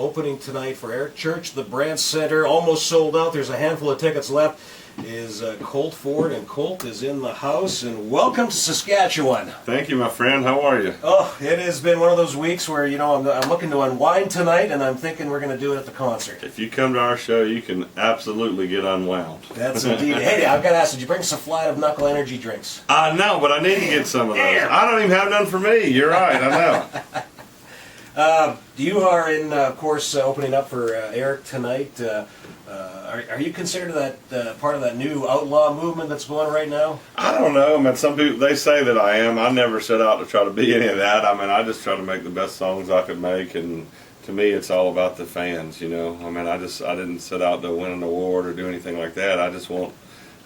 opening tonight for Eric Church, the Brandt Centre, almost sold out. There's a handful of tickets left. Is Colt Ford, and Colt is in the house. And welcome to Saskatchewan. Thank you, my friend. How are you? Oh, it has been one of those weeks where, you know, I'm looking to unwind tonight, and I'm thinking we're going to do it at the concert. If you come to our show, you can absolutely get unwound. That's indeed. Hey, I've got to ask, did you bring some flat of knuckle energy drinks? No, but I need to get some of those. I don't even have none for me. You're right, I know. You are in, of course, opening up for Eric tonight. Are you considered that part of that new outlaw movement that's going right now? I don't know. I mean, some people, they say that I am. I never set out to try to be any of that. I mean, I just try to make the best songs I could make, and to me, it's all about the fans, you know. I mean, I didn't set out to win an award or do anything like that. I just want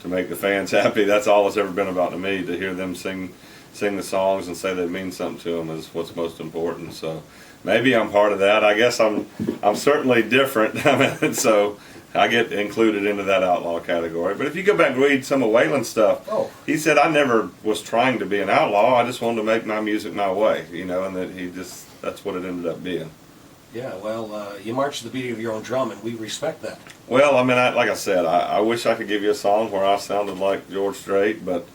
to make the fans happy. That's all it's ever been about to me, to hear them sing the songs and say they mean something to them is what's most important. So maybe I'm part of that. I guess I'm certainly different. I mean, so I get included into that outlaw category. But if you go back and read some of Waylon's stuff, he said, I never was trying to be an outlaw. I just wanted to make my music my way, you know, and that's what it ended up being. Yeah, well, you march to the beat of your own drum, and we respect that. Well, I mean, like I said, I wish I could give you a song where I sounded like George Strait, but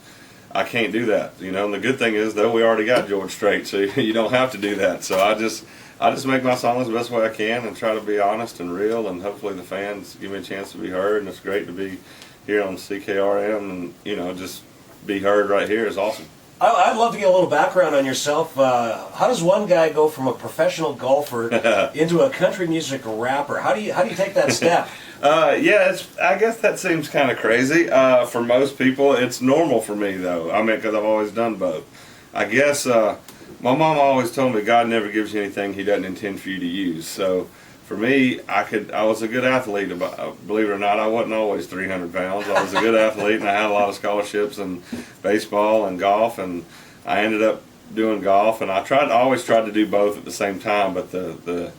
I can't do that, you know. And the good thing is, though, we already got George Strait, so you don't have to do that. So I just make my songs the best way I can and try to be honest and real, and hopefully the fans give me a chance to be heard. And it's great to be here on CKRM, and, you know, just be heard right here is awesome. I'd love to get a little background on yourself. How does one guy go from a professional golfer into a country music rapper? How do you take that step? Yeah, I guess that seems kind of crazy. For most people, it's normal for me, though. I mean, because I've always done both. I guess my mom always told me God never gives you anything He doesn't intend for you to use. So for me, I was a good athlete. Believe it or not, I wasn't always 300 pounds. I was a good athlete, and I had a lot of scholarships in baseball and golf, and I ended up doing golf. And I always tried to do both at the same time, but the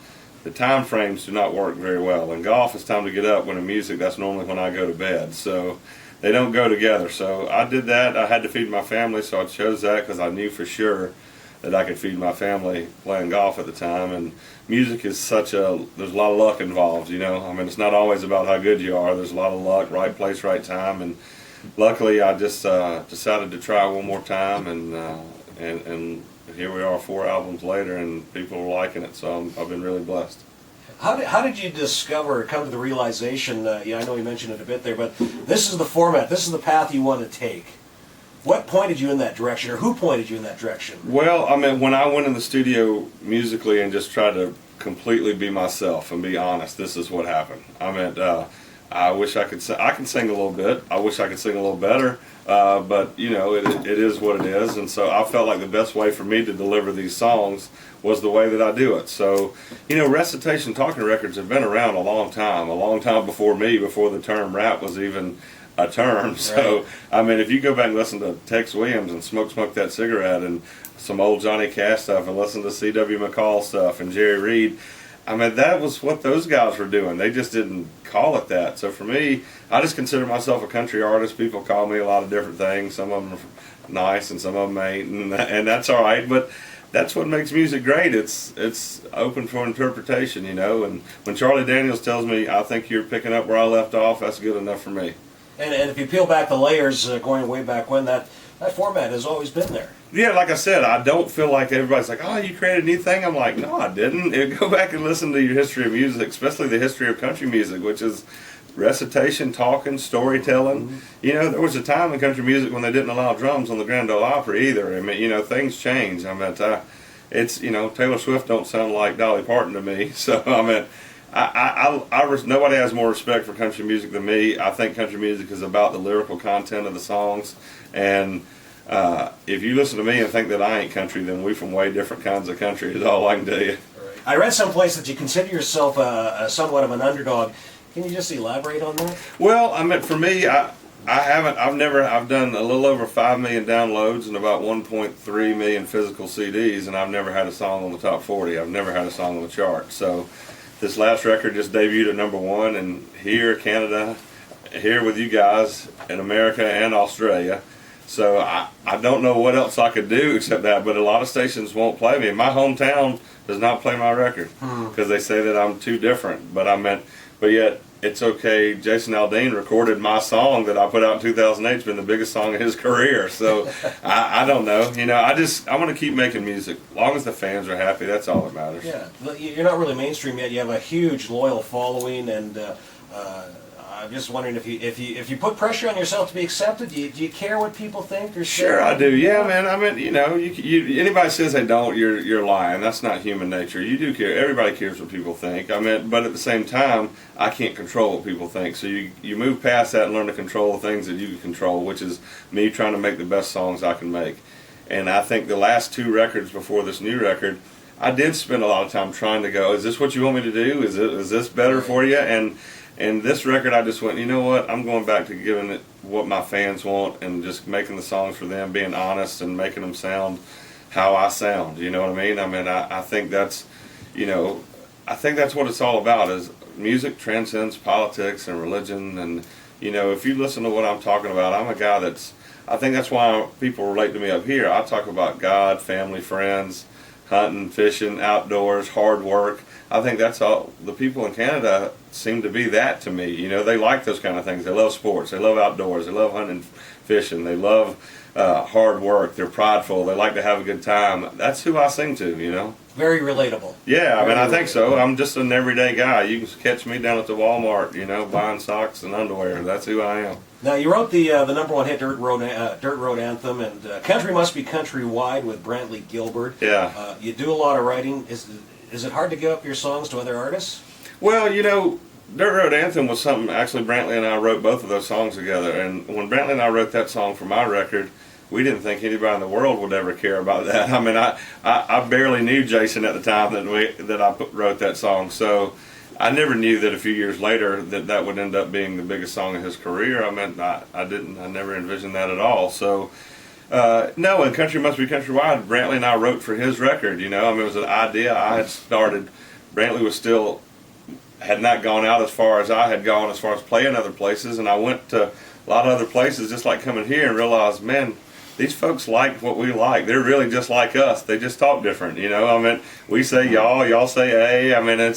time frames do not work very well. In golf, it's time to get up. When in music, that's normally when I go to bed. So they don't go together. So I did that. I had to feed my family, so I chose that because I knew for sure that I could feed my family playing golf at the time. And music is there's a lot of luck involved, you know. I mean, it's not always about how good you are. There's a lot of luck, right place, right time. And luckily, I just decided to try one more time, and here we are 4 albums later, and people are liking it, so I've been really blessed. How did you discover, come to the realization, yeah, I know you mentioned it a bit there, but this is the format, this is the path you want to take? What pointed you in that direction, or who pointed you in that direction? Well, I mean, when I went in the studio musically and just tried to completely be myself and be honest, this is what happened. I mean, I wish I could sing. I can sing a little bit. I wish I could sing a little better, but you know, it is what it is. And so I felt like the best way for me to deliver these songs was the way that I do it. So, you know, recitation talking records have been around a long time before me, before the term rap was even a term. So, right. I mean, if you go back and listen to Tex Williams and Smoke That Cigarette and some old Johnny Cash stuff, and listen to C.W. McCall stuff and Jerry Reed, I mean, that was what those guys were doing. They just didn't call it that. So for me, I just consider myself a country artist. People call me a lot of different things. Some of them are nice and some of them ain't, and that's all right. But that's what makes music great. It's open for interpretation, you know. And when Charlie Daniels tells me, I think you're picking up where I left off, that's good enough for me. And if you peel back the layers, going way back when, that format has always been there. Yeah, like I said, I don't feel like everybody's like, oh, you created a new thing. I'm like, no, I didn't. Go back and listen to your history of music, especially the history of country music, which is recitation, talking, storytelling. Mm-hmm. You know, there was a time in country music when they didn't allow drums on the Grand Ole Opry either. I mean, you know, things change. I mean, it's, you know, Taylor Swift don't sound like Dolly Parton to me. So, I mean, nobody has more respect for country music than me. I think country music is about the lyrical content of the songs, and if you listen to me and think that I ain't country, then we from way different kinds of country is all I can tell you. I read someplace that you consider yourself somewhat of an underdog. Can you just elaborate on that? Well, I mean, for me, I've done a little over 5 million downloads and about 1.3 million physical CDs, and I've never had a song on the top 40. I've never had a song on the chart. So this last record just debuted at #1, and here, Canada, here with you guys in America and Australia. So I don't know what else I could do except that, but a lot of stations won't play me. My hometown does not play my record because they say that I'm too different. But yet it's okay. Jason Aldean recorded my song that I put out in 2008. It's been the biggest song of his career. So I don't know. You know, I want to keep making music. As long as the fans are happy, that's all that matters. Yeah, you're not really mainstream yet. You have a huge loyal following, and I'm just wondering if you put pressure on yourself to be accepted. Do you care what people think? Or sure, I do. Yeah, man. I mean, you know, anybody says they don't, you're lying. That's not human nature. You do care. Everybody cares what people think. I mean, but at the same time, I can't control what people think. So you move past that and learn to control the things that you can control, which is me trying to make the best songs I can make. And I think the last 2 records before this new record, I did spend a lot of time trying to go, is this what you want me to do? Is this better for you? And this record, I just went, you know what? I'm going back to giving it what my fans want and just making the songs for them, being honest and making them sound how I sound. You know what I mean? I mean, I think that's, you know, I think that's what it's all about. Is music transcends politics and religion. And you know, if you listen to what I'm talking about, I'm a guy that's. I think that's why people relate to me up here. I talk about God, family, friends, hunting, fishing, outdoors, hard work. I think that's all. The people in Canada seem to be that to me. You know, they like those kind of things. They love sports. They love outdoors. They love hunting, fishing. They love hard work. They're prideful. They like to have a good time. That's who I sing to, you know. Very relatable. Yeah, I mean, I think so. Relatable. I'm just an everyday guy. You can catch me down at the Walmart, you know, buying socks and underwear. That's who I am. Now, you wrote the #1 hit Dirt Road Anthem, and Country Must Be Countrywide with Brantley Gilbert. Yeah. You do a lot of writing. Is it hard to give up your songs to other artists? Well, you know, Dirt Road Anthem was something, actually, Brantley and I wrote both of those songs together. And when Brantley and I wrote that song for my record, we didn't think anybody in the world would ever care about that. I mean, I barely knew Jason at the time that I wrote that song. So I never knew that a few years later that would end up being the biggest song of his career. I mean, I never envisioned that at all. So, no, and Country Must Be Countrywide, Brantley and I wrote for his record, you know. I mean, it was an idea I had started. Brantley had not gone out as far as I had gone as far as playing other places, and I went to a lot of other places just like coming here and realized, man, these folks like what we like. They're really just like us. They just talk different, you know. I mean, we say y'all say hey. I mean,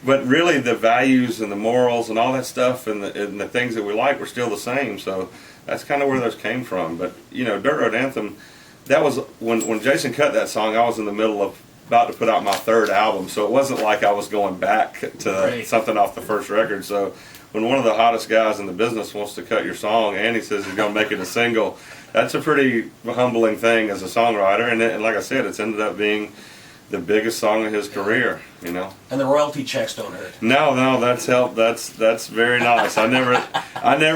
but really the values and the morals and all that stuff and the things that we like were still the same. So that's kind of where those came from. But, you know, Dirt Road Anthem, that was, when Jason cut that song, I was in the middle of about to put out my 3rd album. So it wasn't like I was going back to something off the first record. So when one of the hottest guys in the business wants to cut your song and he says he's going to make it a single, that's a pretty humbling thing as a songwriter. And like I said, it's ended up being the biggest song of his career, you know. And the royalty checks don't hurt. No, that's helped. That's very nice. I never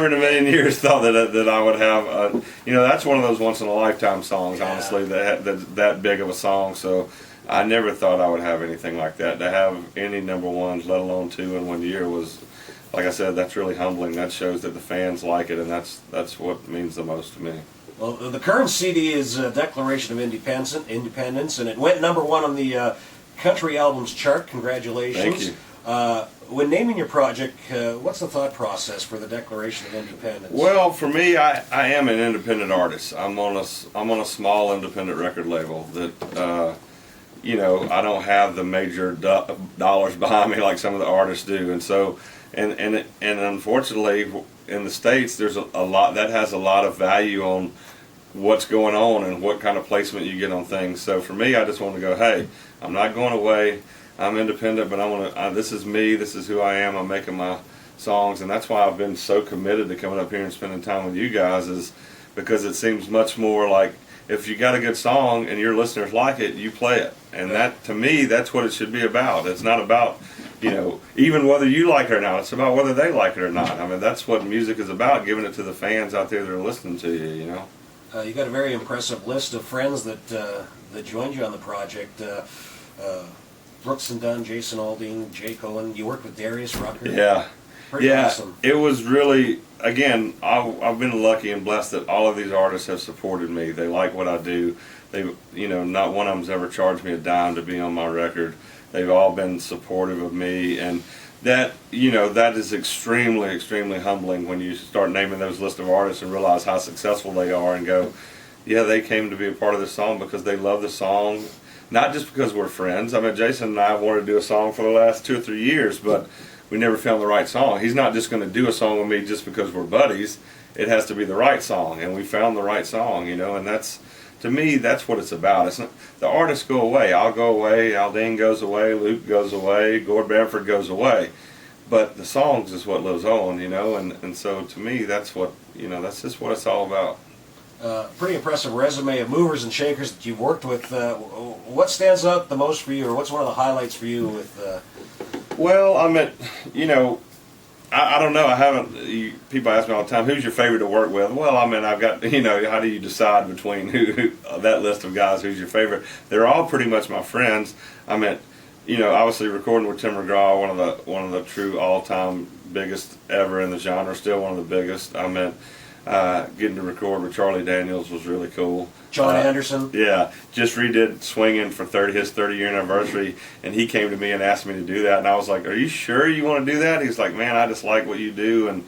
in a million years thought that I would have. You know, that's one of those once in a lifetime songs. Yeah. Honestly, that big of a song. So I never thought I would have anything like that. To have any #1s, let alone 2 in 1 year, was, like I said, that's really humbling. That shows that the fans like it, and that's what means the most to me. Well, the current CD is Declaration of Independence, and it went #1 on the Country Albums chart. Congratulations. Thank you. When naming your project, what's the thought process for the Declaration of Independence? Well, for me, I am an independent artist. I'm on a small independent record label that, you know, I don't have the major dollars behind me like some of the artists do, and so, and unfortunately, in the States, there's a lot that has a lot of value on what's going on and what kind of placement you get on things. So for me, I just want to go, hey, I'm not going away. I'm independent, but this is me. This is who I am. I'm making my songs, and that's why I've been so committed to coming up here and spending time with you guys, is because it seems much more like if you got a good song and your listeners like it, you play it. And that, to me, that's what it should be about. It's not about, you know, even whether you like it or not. It's about whether they like it or not. I mean, that's what music is about, giving it to the fans out there that are listening to you, you know. You got a very impressive list of friends that joined you on the project. Brooks and Dunn, Jason Aldean, Jay Cohen. You worked with Darius Rucker. Yeah. Pretty awesome. It was really, again, I've been lucky and blessed that all of these artists have supported me. They like what I do. not one of them's ever charged me a dime to be on my record. They've all been supportive of me, and that is extremely, extremely humbling when you start naming those list of artists and realize how successful they are, and go, yeah, they came to be a part of this song because they love the song, not just because we're friends. I mean, Jason and I have wanted to do a song for the last 2 or 3 years, but we never found the right song. He's not just going to do a song with me just because we're buddies. It has to be the right song, and we found the right song, and that's, to me, that's what it's about. It's not, the artists go away. I'll go away, Aldine goes away, Luke goes away, Gord Bamford goes away. But the songs is what lives on, and so to me, that's what, that's just what it's all about. Pretty impressive resume of movers and shakers that you've worked with. What stands out the most for you, or what's one of the highlights for you with... Well, I mean, I don't know. I haven't. People ask me all the time, "Who's your favorite to work with?" Well, I mean, I've got. How do you decide between who that list of guys? Who's your favorite? They're all pretty much my friends. I mean, obviously recording with Tim McGraw, one of the true all-time biggest ever in the genre, still one of the biggest. I mean, getting to record with Charlie Daniels was really cool. John Anderson. Yeah, just redid Swingin' for his 30-year anniversary, and he came to me and asked me to do that, and I was like, "Are you sure you want to do that?" He's like, "Man, I just like what you do, and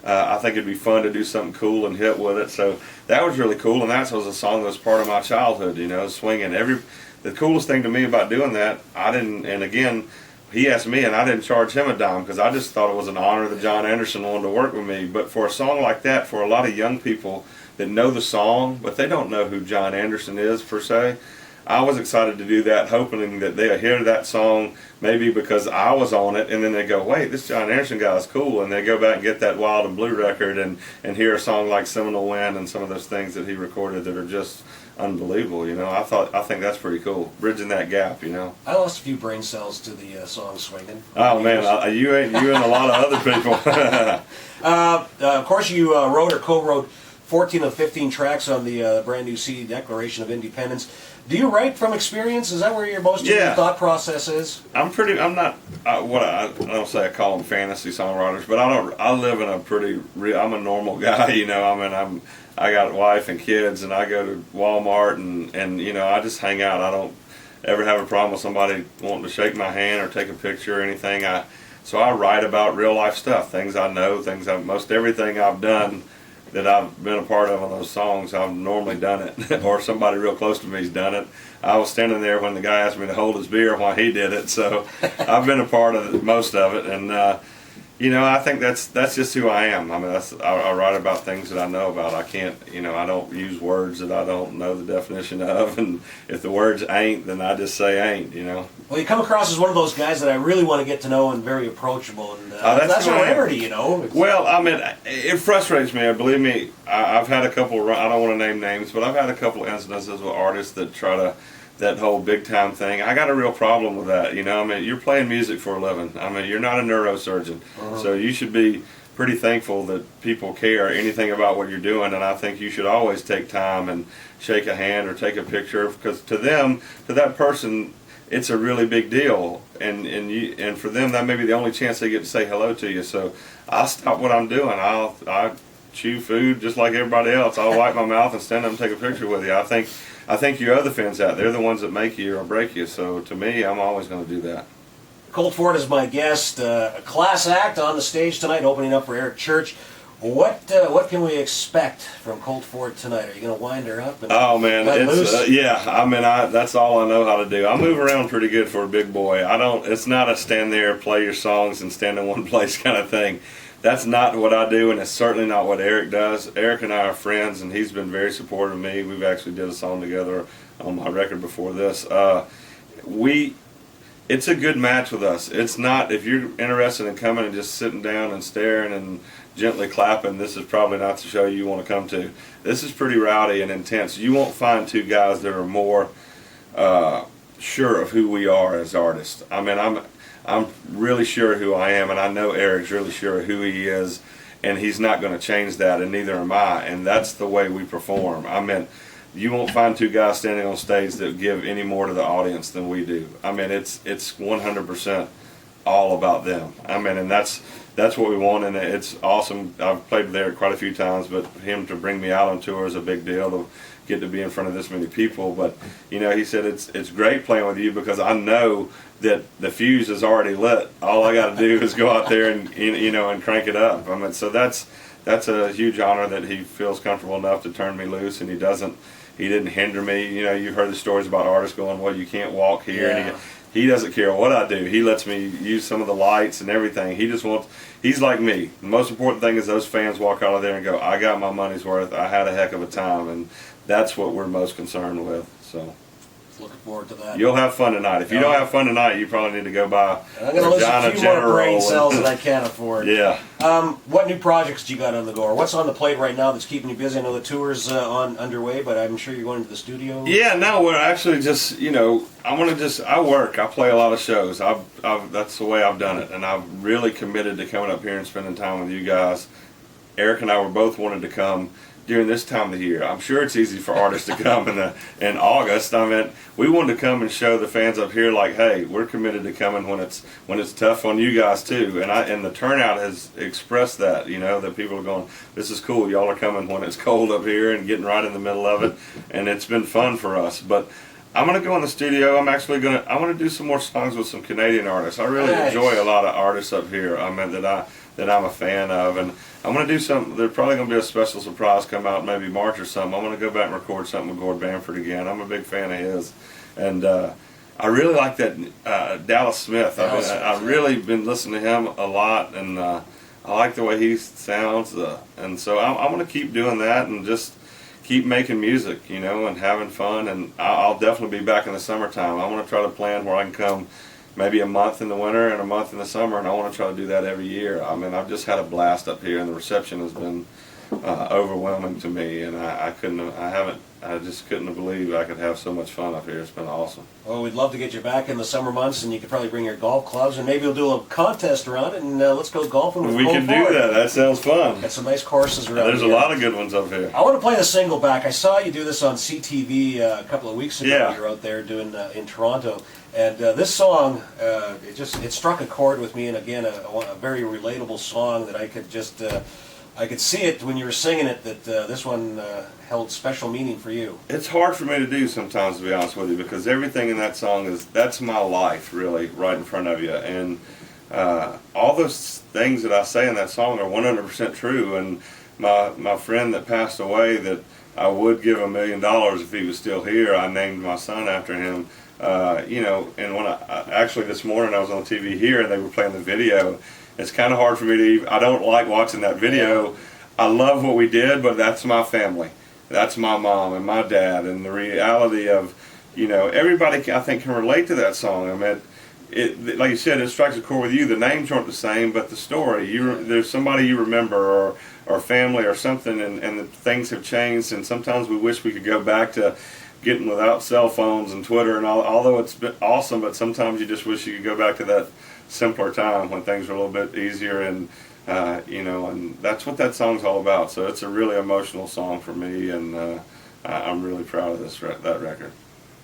I think it'd be fun to do something cool and hit with it." So that was really cool, and that was a song that was part of my childhood. Swingin'. The coolest thing to me about doing that, I didn't, and again, he asked me, and I didn't charge him a dime because I just thought it was an honor that John Anderson wanted to work with me. But for a song like that, for a lot of young people that know the song, but they don't know who John Anderson is per se, I was excited to do that, hoping that they'll hear that song maybe because I was on it, and then they go, "Wait, this John Anderson guy is cool," and they go back and get that Wild and Blue record and hear a song like Seminole Wind and some of those things that he recorded that are just unbelievable. I think that's pretty cool, bridging that gap. I lost a few brain cells to the song Swingin'. Oh man, you and a lot of other people. Of course, you wrote or co-wrote 14 of 15 tracks on the brand new CD, Declaration of Independence. Do you write from experience? Is that where your most of your thought process is? I'm not, I don't say I call them fantasy songwriters, but I live in I'm a normal guy, I mean, I got a wife and kids, and I go to Walmart, and I just hang out. I don't ever have a problem with somebody wanting to shake my hand or take a picture or anything. So I write about real life stuff, things I know, most everything I've done that I've been a part of on those songs, I've normally done it, or somebody real close to me's done it. I was standing there when the guy asked me to hold his beer while he did it, so I've been a part of most of it, and I think that's just who I am. I mean, I write about things that I know about. I can't, I don't use words that I don't know the definition of, and if the words ain't, then I just say ain't, Well, you come across as one of those guys that I really want to get to know and very approachable, and that's a rarity, Well, I mean, it frustrates me. Believe me, I've had a couple, I don't want to name names, but I've had a couple incidences with artists that try to, that whole big time thing. I got a real problem with that. I mean, you're playing music for a living. I mean, you're not a neurosurgeon, so you should be pretty thankful that people care anything about what you're doing. And I think you should always take time and shake a hand or take a picture, because to that person, it's a really big deal. And for them, that may be the only chance they get to say hello to you. So I'll stop what I'm doing. I chew food just like everybody else. I'll wipe my mouth and stand up and take a picture with you. I think your other fans out, they're the ones that make you or break you. So to me, I'm always going to do that. Colt Ford is my guest. A class act on the stage tonight, opening up for Eric Church. What can we expect from Colt Ford tonight? Are you going to wind her up? Oh man, yeah. I mean, that's all I know how to do. I move around pretty good for a big boy. It's not a stand there, play your songs, and stand in one place kind of thing. That's not what I do, and it's certainly not what Eric does. Eric and I are friends, and he's been very supportive of me. We've actually did a song together on my record before this. It's a good match with us. It's not, if you're interested in coming and just sitting down and staring and gently clapping, this is probably not the show you want to come to. This is pretty rowdy and intense. You won't find two guys that are more sure of who we are as artists. I mean, I'm really sure who I am, and I know Eric's really sure who he is, and he's not going to change that, and neither am I, and that's the way we perform. I mean, you won't find two guys standing on stage that give any more to the audience than we do. I mean, it's 100% all about them. I mean, and that's what we want, and it's awesome. I've played with Eric quite a few times, but him to bring me out on tour is a big deal. get to be in front of this many people. But he said it's great playing with you because I know that the fuse is already lit. All I got to do is go out there and and crank it up. I mean, so that's a huge honor that he feels comfortable enough to turn me loose, and he didn't hinder me. You've heard the stories about artists going, well, you can't walk here, Yeah. and he doesn't care what I do. He lets me use some of the lights and everything. He's like me. The most important thing is those fans walk out of there and go, I got my money's worth. I had a heck of a time, and that's what we're most concerned with. So looking forward to that. you'll have fun tonight. If you don't have fun tonight, you probably need to go by I'm going to list a few more General brain cells that I can't afford. Yeah. What new projects do you got on the go? Or what's on the plate right now that's keeping you busy? I know the tour's underway, but I'm sure you're going to the studio. Yeah, no, we're actually just, I work. I play a lot of shows. That's the way I've done it. And I've really committed to coming up here and spending time with you guys. Eric and I were both wanted to come during this time of the year. I'm sure it's easy for artists to come in August. I mean, we wanted to come and show the fans up here, like, hey, we're committed to coming when it's tough on you guys too. And the turnout has expressed that. That people are going, this is cool. Y'all are coming when it's cold up here and getting right in the middle of it, and it's been fun for us. But I'm gonna go in the studio. I want to do some more songs with some Canadian artists. I really enjoy a lot of artists up here. I mean that I'm a fan of, and I'm going to do something. There's probably going to be a special surprise come out maybe March or something. I'm going to go back and record something with Gord Bamford again. I'm a big fan of his, and I really like that Dallas Smith. I've really been listening to him a lot, and I like the way he sounds, and so I'm going to keep doing that and just keep making music, and having fun, and I'll definitely be back in the summertime. I want to try to plan where I can come maybe a month in the winter and a month in the summer, and I want to try to do that every year. I mean, I've just had a blast up here, and the reception has been overwhelming to me, and I just couldn't believe I could have so much fun up here. It's been awesome. Well, we'd love to get you back in the summer months, and you could probably bring your golf clubs, and maybe we'll do a contest around it, and let's go golfing with We Colt can Ford. do that. That sounds fun. Got some nice courses around There's here. a lot of good ones up here. I want to play the single back. I saw you do this on CTV a couple of weeks ago. Yeah. You were out there doing in Toronto, and this song it struck a chord with me. And again, a very relatable song that I could see it when you were singing it that this one held special meaning for you. It's hard for me to do sometimes, to be honest with you, because everything in that song that's my life, really, right in front of you. And all those things that I say in that song are 100% true. And my friend that passed away, that I would give $1 million if he was still here, I named my son after him. And when actually this morning I was on TV here and they were playing the video. It's kind of hard for me to I don't like watching that video. I love what we did, but that's my family. That's my mom and my dad, and the reality of, everybody I think can relate to that song. I mean, like you said, it strikes a chord with you. The names aren't the same, but the story. There's somebody you remember, or family, or something, and the things have changed. And sometimes we wish we could go back to getting without cell phones and Twitter and all. Although it's been awesome, but sometimes you just wish you could go back to that simpler time when things were a little bit easier, and and that's what that song's all about. So it's a really emotional song for me, and I'm really proud of that record.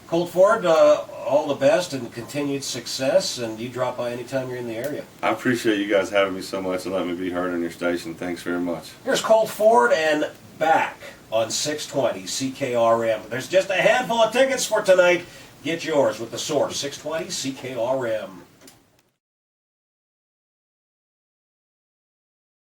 Colt Ford, all the best and continued success, and you drop by anytime you're in the area. I appreciate you guys having me so much and letting me be heard on your station. Thanks very much. Here's Colt Ford and Back on 620 CKRM. There's just a handful of tickets for tonight. Get yours with the Source, 620 CKRM.